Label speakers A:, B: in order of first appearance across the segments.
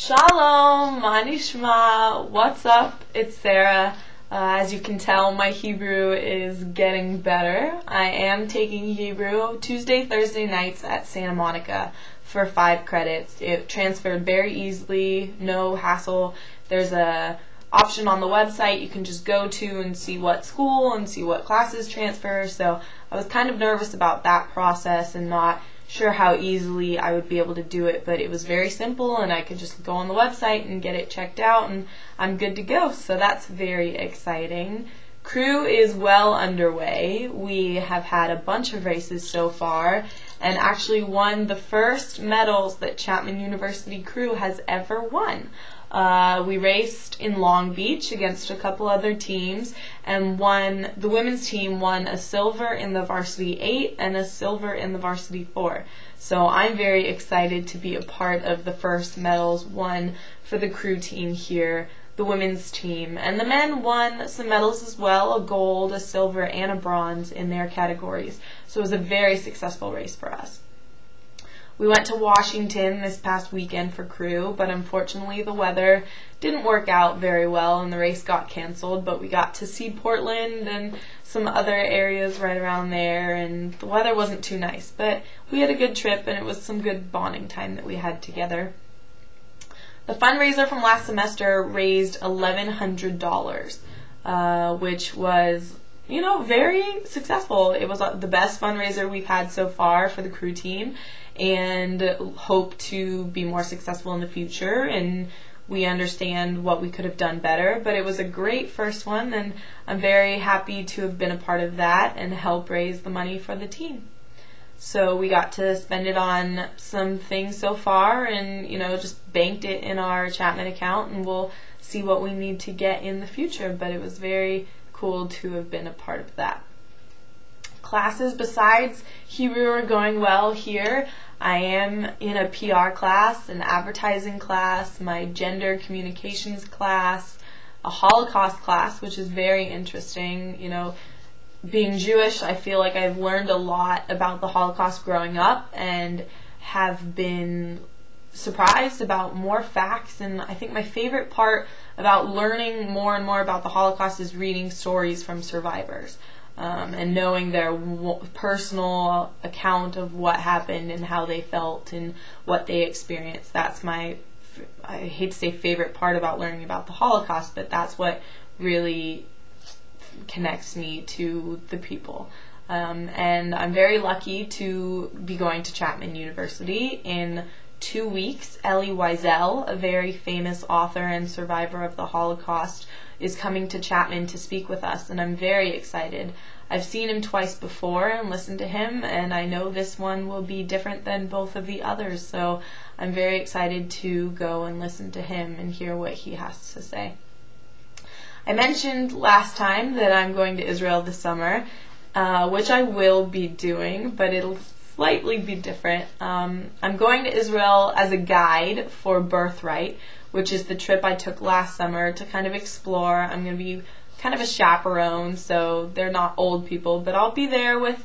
A: Shalom, Manishma, what's up? It's Sarah. As you can tell, my Hebrew is getting better. I am taking Hebrew Tuesday, Thursday nights at Santa Monica for 5 credits. It transferred very easily, no hassle. There's a option on the website you can just go to and see what school and see what classes transfer. So I was kind of nervous about that process and not sure how easily I would be able to do it, but it was very simple and I could just go on the website and get it checked out and I'm good to go. So that's very exciting. Crew is well underway. We have had a bunch of races so far and actually won the first medals that Chapman University crew has ever won. We raced in Long Beach against a couple other teams and the women's team won a silver in the varsity 8 and a silver in the varsity 4. So I'm very excited to be a part of the first medals won for the crew team here, the women's team. And the men won some medals as well, a gold, a silver, and a bronze in their categories. So it was a very successful race for us. We went to Washington this past weekend for crew, but unfortunately the weather didn't work out very well and the race got canceled, but we got to see Portland and some other areas right around there, and the weather wasn't too nice, but we had a good trip and it was some good bonding time that we had together. The fundraiser from last semester raised $1,100, which was very successful. It was the best fundraiser we've had so far for the crew team and hope to be more successful in the future, and we understand what we could have done better, but it was a great first one and I'm very happy to have been a part of that and help raise the money for the team. So we got to spend it on some things so far and just banked it in our Chapman account, and we'll see what we need to get in the future, but it was very cool to have been a part of that. Classes besides Hebrew are going well here. I am in a PR class, an advertising class, my gender communications class, a Holocaust class, which is very interesting. Being Jewish, I feel like I've learned a lot about the Holocaust growing up and have been surprised about more facts, and I think my favorite part about learning more and more about the Holocaust is reading stories from survivors. And knowing their personal account of what happened and how they felt and what they experienced. That's my, I hate to say favorite part about learning about the Holocaust, but that's what really connects me to the people. And I'm very lucky to be going to Chapman University in 2 weeks. Elie Wiesel, a very famous author and survivor of the Holocaust, is coming to Chapman to speak with us, and I'm very excited. I've seen him twice before and listened to him, and I know this one will be different than both of the others, so I'm very excited to go and listen to him and hear what he has to say. I mentioned last time that I'm going to Israel this summer, which I will be doing, but it'll slightly be different. I'm going to Israel as a guide for Birthright, which is the trip I took last summer to kind of explore. I'm going to be kind of a chaperone, so they're not old people, but I'll be there with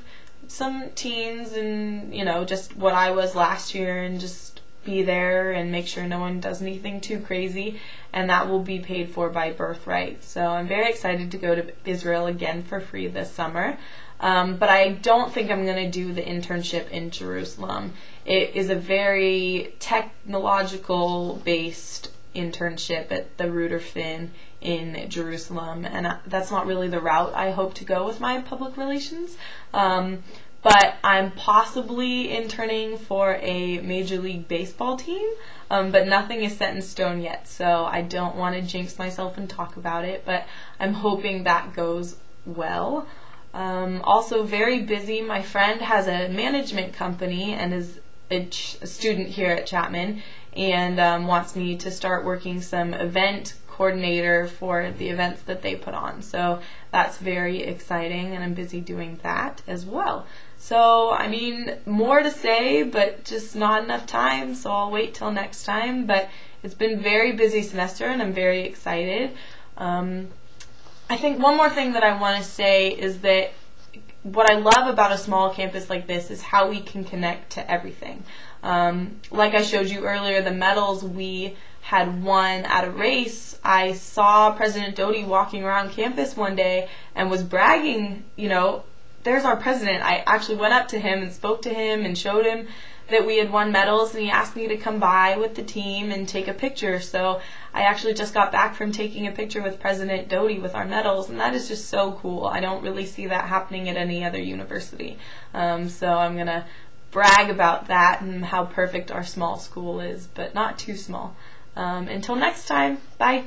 A: some teens and, just what I was last year, and just be there and make sure no one does anything too crazy, and that will be paid for by Birthright. So I'm very excited to go to Israel again for free this summer. But I don't think I'm going to do the internship in Jerusalem. It is a very technological based internship at the Reuter Finn in Jerusalem, and that's not really the route I hope to go with my public relations. But I'm possibly interning for a Major League Baseball team, but nothing is set in stone yet, so I don't want to jinx myself and talk about it, but I'm hoping that goes well. Also very busy. My friend has a management company and is a student here at Chapman, and wants me to start working some event coordinator for the events that they put on. So that's very exciting, and I'm busy doing that as well. So, more to say, but just not enough time, so I'll wait till next time. But it's been a very busy semester, and I'm very excited. I think one more thing that I want to say is that what I love about a small campus like this is how we can connect to everything. Like I showed you earlier, the medals we had won at a race, I saw President Doty walking around campus one day and was bragging, there's our president. I actually went up to him and spoke to him and showed him that we had won medals, and he asked me to come by with the team and take a picture. So I actually just got back from taking a picture with President Doty with our medals, and that is just so cool. I don't really see that happening at any other university. So I'm going to brag about that and how perfect our small school is, but not too small. Until next time, bye.